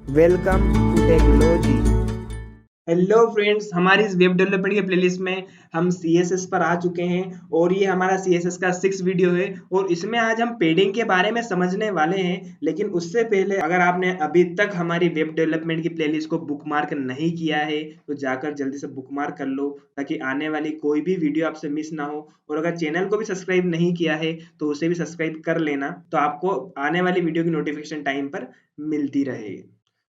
Welcome to technology. Hello friends, हमारी इस web development के प्लेलिस्ट में हम CSS पर आ चुके हैं और ये हमारा CSS का 6 वीडियो है और इसमें आज हम पेडिंग के बारे में समझने वाले हैं। लेकिन उससे पहले अगर आपने अभी तक हमारी वेब डेवलपमेंट की प्लेलिस्ट को बुकमार्क नहीं किया है तो जाकर जल्दी से बुकमार्क कर लो ताकि आने वाली कोई भी वीडियो आपसे मिस ना हो। और अगर चैनल को भी सब्सक्राइब नहीं किया है तो उसे भी सब्सक्राइब कर लेना, तो आपको आने वाली वीडियो की नोटिफिकेशन टाइम पर मिलती रहे।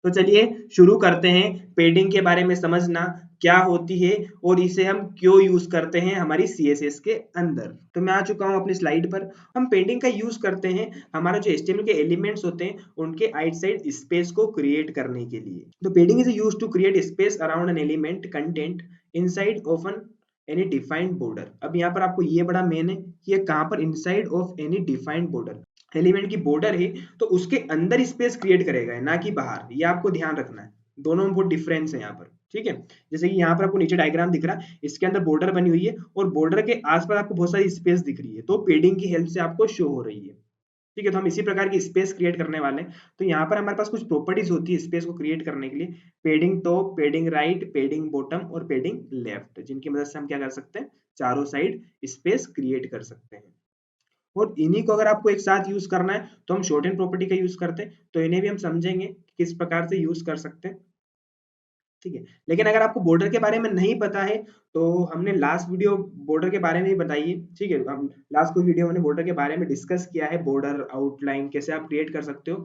तो चलिए शुरू करते हैं। पेडिंग के बारे में समझना क्या होती है और इसे हम क्यों यूज करते हैं हमारी CSS के अंदर। तो मैं आ चुका हूं अपनी स्लाइड पर। हम पेडिंग का यूज करते हैं हमारा जो HTML के एलिमेंट्स होते हैं उनके आउटसाइड स्पेस को क्रिएट करने के लिए। तो padding is used to create space around an element content inside of an any defined border. अब यहाँ पर आपको ये बड़ा मेन है कि ये कहां पर, inside of any defined border. Element की बॉर्डर है तो उसके अंदर स्पेस क्रिएट करेगा, ना कि बाहर। ये आपको ध्यान रखना है, दोनों में बहुत डिफरेंस है यहाँ पर। ठीक है, जैसे कि यहाँ पर आपको नीचे डायग्राम दिख रहा है, इसके अंदर बॉर्डर बनी हुई है और बॉर्डर के आसपास आपको बहुत सारी स्पेस दिख रही है, तो पेडिंग की हेल्प से आपको शो हो रही है। ठीक है, तो हम इसी प्रकार की स्पेस क्रिएट करने वाले हैं। तो यहाँ पर हमारे पास कुछ प्रॉपर्टीज होती है स्पेस को क्रिएट करने के लिए। पेडिंग टॉप, पेडिंग राइट, पेडिंग बॉटम और पेडिंग लेफ्ट, जिनकी मदद से हम क्या कर सकते हैं, चारों साइड स्पेस क्रिएट कर सकते हैं। और इन्हीं को अगर आपको एक साथ यूज करना है तो हम शॉर्ट एंड प्रॉपर्टी का यूज करते हैं, तो इन्हें भी हम समझेंगे कि किस प्रकार से यूज कर सकते हैं। ठीक है, लेकिन अगर आपको बॉर्डर के बारे में नहीं पता है तो हमने लास्ट वीडियो बॉर्डर के बारे में ही बताई है। ठीक है, हम लास्ट कोई वीडियो मैंने बॉर्डर के बारे में डिस्कस किया है, बॉर्डर आउटलाइन कैसे आप क्रिएट कर सकते हो।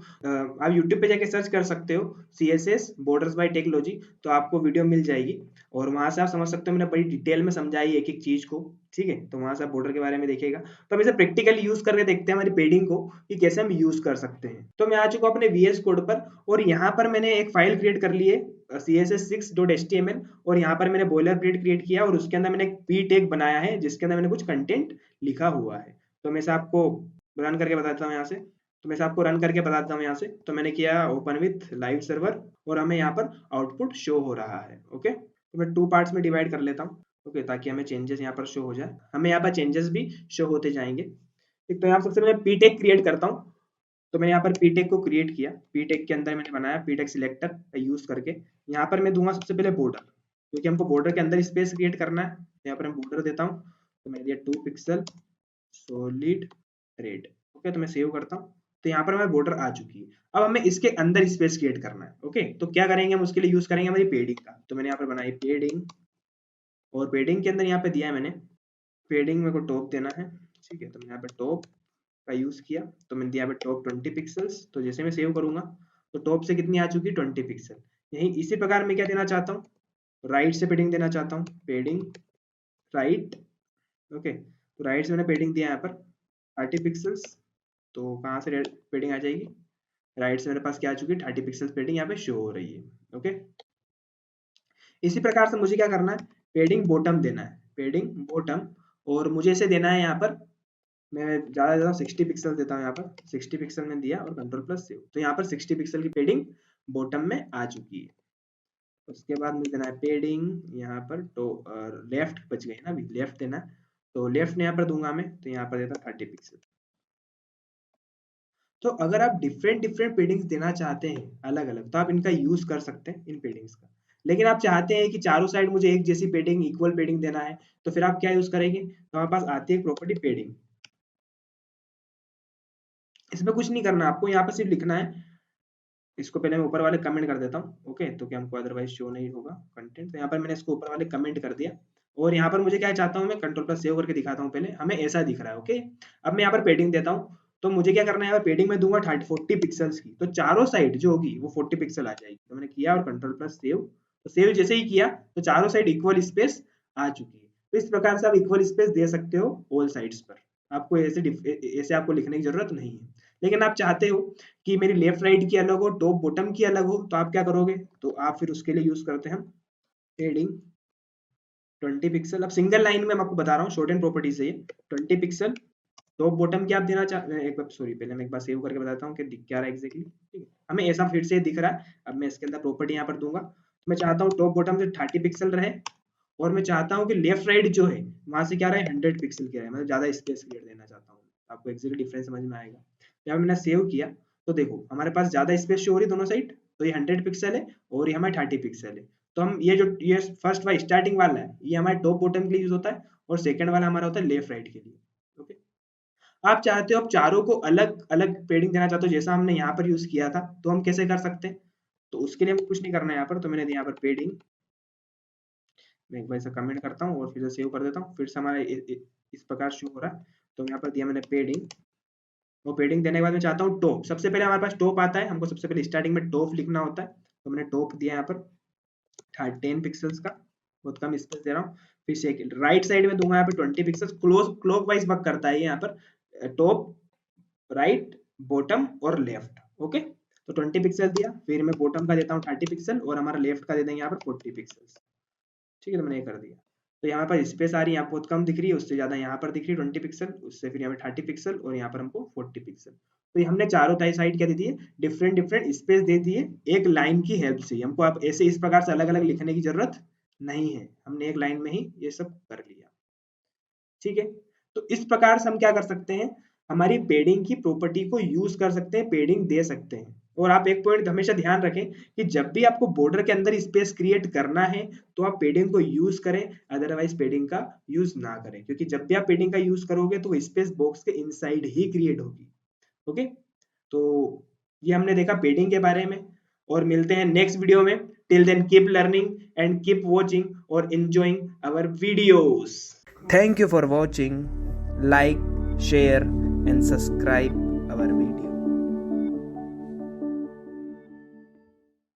आप यूट्यूब पे जाके सर्च कर सकते हो CSS बॉर्डर्स बाय टेक्नोलॉजी, तो आपको वीडियो मिल जाएगी और वहां से आप समझ सकते हो। मैंने बड़ी डिटेल में समझाई एक एक चीज को। ठीक है, तो वहां से आप बॉर्डर के बारे में देखिएगा। तो हम इसे प्रैक्टिकली यूज करके देखते हैं हमारी पेडिंग को कि कैसे हम यूज कर सकते हैं। तो मैं आ चुका हूं अपने VS कोड पर और यहाँ पर मैंने एक फाइल क्रिएट कर ली है, CSS6.html। और यहाँ पर मैंने बॉयलर प्लेट क्रिएट किया और उसके अंदर मैंने एक पी टैग बनाया है जिसके अंदर मैंने कुछ कंटेंट लिखा हुआ है। तो मैं इसे आपको रन करके बताता हूँ यहाँ से। तो मैंने किया ओपन विथ लाइव सर्वर और हमें यहाँ पर आउटपुट शो हो रहा है। ओके, तो मैं 2 पार्ट्स में डिवाइड कर लेता हूँ। ओके, ताकि हमें चेंजेस यहाँ पर शो हो जाए, हमें यहाँ पर चेंजेस भी शो होते जाएंगे। ठीक, तो यहाँ सबसे पहले पी टैग क्रिएट करता हूँ। तो मैंने यहाँ पर पीटेक को क्रिएट किया, पीटेक के अंदर मैंने बनाया पीटेक सिलेक्टर का यूज करके। यहाँ पर मैं दूंगा सबसे पहले बॉर्डर, क्योंकि हमको बॉर्डर के अंदर स्पेस क्रिएट करना है। यहाँ पर मैं बॉर्डर देता हूँ, तो मैंने दिया 2 पिक्सल सॉलिड रेड। ओके, तो मैं सेव करता हूँ। तो यहाँ पर हमारी बॉर्डर आ चुकी है। अब हमें इसके अंदर स्पेस क्रिएट करना है। ओके, तो क्या करेंगे, हम उसके लिए यूज करेंगे हमारी पेडिंग का। तो मैंने यहाँ पर बनाई पेडिंग और पेडिंग के अंदर यहाँ पे दिया है मैंने, पेडिंग मेरे को टॉप देना है। ठीक है, तो मैंने यहाँ पे टॉप का यूज किया, तो मैंने दिया पे टॉप 20 पिक्सल्स। तो जैसे मैं सेव करूंगा तो टॉप से कितनी आ चुकी है, 20 पिक्सल। यही इसी प्रकार मैं क्या देना चाहता हूँ, राइट से पेडिंग देना चाहता हूँ, पेडिंग राइट। ओके, तो राइट से मैंने पेडिंग दिया यहाँ पर 30 पिक्सल्स। तो कहाँ से पेडिंग आ जाएगी, राइट से मेरे पास क्या आ चुकी है, 30 पिक्सल्स पेडिंग यहाँ पे शो हो रही है। ओके, इसी प्रकार से मुझे क्या करना है, पेडिंग बॉटम देना है, पेडिंग बॉटम। और मुझे इसे देना है यहाँ पर, मैं ज़्यादा से ज़्यादा 60 पिक्सल देता हूँ। यहाँ पर 60 पिक्सल में दिया और कंट्रोल प्लस सेव, तो यहाँ पर 60 पिक्सल की पेडिंग बॉटम में आ चुकी है। उसके बाद मुझे देना है पेडिंग यहाँ पर, तो लेफ्ट बच गई ना, अभी लेफ्ट देना है। तो लेफ्ट में यहाँ पर दूंगा मैं, तो यहाँ पर देता 30 पिक्सल। तो अगर आप डिफरेंट डिफरेंट पेडिंग्स देना चाहते हैं अलग अलग, तो आप इनका यूज कर सकते हैं इन पेडिंग्स का। लेकिन आप चाहते हैं कि चारों साइड मुझे एक जैसी पेडिंग, इक्वल पेडिंग देना है, तो फिर आप क्या यूज करेंगे, तो हमारे पास आती है प्रॉपर्टी पेडिंग। इसमें कुछ नहीं करना आपको, यहाँ पर सिर्फ लिखना है। इसको पहले मैं ऊपर वाले कमेंट कर देता हूँ। ओके, तो क्या हमको अदरवाइज शो नहीं होगा कंटेंट। तो यहाँ पर मैंने इसको ऊपर वाले कमेंट कर दिया और यहाँ पर मुझे क्या चाहता हूँ, मैं कंट्रोल प्लस सेव करके दिखाता हूँ। पहले हमें ऐसा दिख रहा है। ओके, अब मैं यहाँ पर पेडिंग देता हूँ। तो मुझे क्या करना है, यहाँ पर पेडिंग में दूंगा 40 पिक्सल्स की, तो चारों साइड जो होगी वो 40 पिक्सल आ जाएगी। तो मैंने किया और कंट्रोल प्लस सेव। तो सेव जैसे ही किया तो चारों साइड इक्वल स्पेस आ चुकी है। तो इस प्रकार से आप इक्वल स्पेस दे सकते हो ऑल साइड्स पर। आपको ऐसे आपको लिखने की जरूरत नहीं है। लेकिन आप चाहते हो कि मेरी लेफ्ट राइट की अलग हो, टॉप बॉटम की अलग हो, तो आप क्या करोगे, तो आप फिर उसके लिए यूज करते हैं हेडिंग 20 पिक्सल। अब सिंगल लाइन में मैं आपको बता रहा हूँ, शॉर्ट एंड प्रॉपर्टी से 20 पिक्सल टॉप बॉटम की आप देना चाह, एक बार सॉरी, पहले मैं एक बार सेव करके बताता हूँ कि दिख क्या रहा है एग्जैक्टली। ठीक है, हमें ऐसा फिर से दिख रहा है। अब मैं इसके अंदर प्रॉपर्टी यहाँ पर दूंगा, तो मैं चाहता हूँ टॉप बॉटम से 30 पिक्सल रहे और मैं चाहता हूँ कि लेफ्ट राइट जो है वहां से क्या रहे, 100 पिक्सल की रहे, मतलब ज्यादा स्पेस क्लियर देना चाहता हूँ। आपको एग्जैक्ट डिफरेंस समझ में आएगा। जब मैंने सेव किया तो देखो हमारे पास ज्यादा स्पेस शो हो रही दोनों साइड, तो ये 100 पिक्सल है और ये हमारे 30 पिक्सल है। तो हम ये फर्स्ट वाला स्टार्टिंग वाला है, ये हमारे टॉप बॉटम के लिए यूज होता है और सेकंड वाला हमारा होता है लेफ्ट राइट के लिए। ओके, आप चाहते हो आप चारों को अलग अलग पेडिंग देना चाहते हो जैसा हमने यहाँ पर यूज किया था, तो हम कैसे कर सकते हैं? तो उसके लिए हमको कुछ नहीं करना है यहाँ पर, तो मैंने दिया यहाँ पर पेडिंग, मैं एक बार इसे कमेंट करता हूँ और फिर से सेव कर देता हूँ, फिर से हमारा इस प्रकार शो हो रहा है। तो यहाँ पर दिया मैंने पेडिंग, और पेडिंग देने के बाद मैं चाहता हूँ टॉप, सबसे पहले हमारे पास टॉप आता है, हमको सबसे पहले स्टार्टिंग में टॉप लिखना होता है, तो मैंने टॉप दिया यहाँ पर 10 पिक्सल्स का, बहुत कम स्पेस दे रहा हूँ। फिर सेकंड राइट साइड में दूंगा यहाँ पे 20 पिक्सल्स, क्लॉक वाइज वर्क करता है ये यहाँ पर, टॉप, राइट, बॉटम और लेफ्ट। ओके, तो 20 पिक्सल दिया, फिर मैं बॉटम का देता हूँ 30 पिक्सल और हमारा लेफ्ट का दे देंगे यहाँ पर 40 पिक्सल्स। ठीक है, तो मैंने ये कर दिया। तो यहाँ पर स्पेस आ रही है, यहाँ बहुत कम दिख रही है, उससे ज़्यादा यहाँ पर दिख रही है 20 पिक्सल, उससे फिर यहाँ पर 30 पिक्सल और यहाँ पर हमको 40 पिक्सल। तो ये हमने चारों साइड क्या दे दिए, डिफरेंट डिफरेंट स्पेस दे दिए एक लाइन की हेल्प से। हमको आप ऐसे इस प्रकार से अलग अलग लिखने की जरूरत नहीं है, हमने एक लाइन में ही ये सब कर लिया। ठीक है, तो इस प्रकार से हम क्या कर सकते हैं, हमारी पेडिंग की प्रॉपर्टी को यूज कर सकते हैं, पेडिंग दे सकते हैं। और आप एक पॉइंट हमेशा ध्यान रखें कि जब भी आपको बॉर्डर के अंदर स्पेस क्रिएट करना है तो आप पेडिंग को यूज करें, अदरवाइज पेडिंग का यूज ना करें, क्योंकि जब भी आप पेडिंग का यूज करोगे तो स्पेस बॉक्स के इनसाइड ही क्रिएट होगी। ओके, तो ये हमने देखा पेडिंग के बारे में, और मिलते हैं नेक्स्ट वीडियो में। Till then keep learning and keep watching और enjoying our videos. Thank you for watching. Like, share and subscribe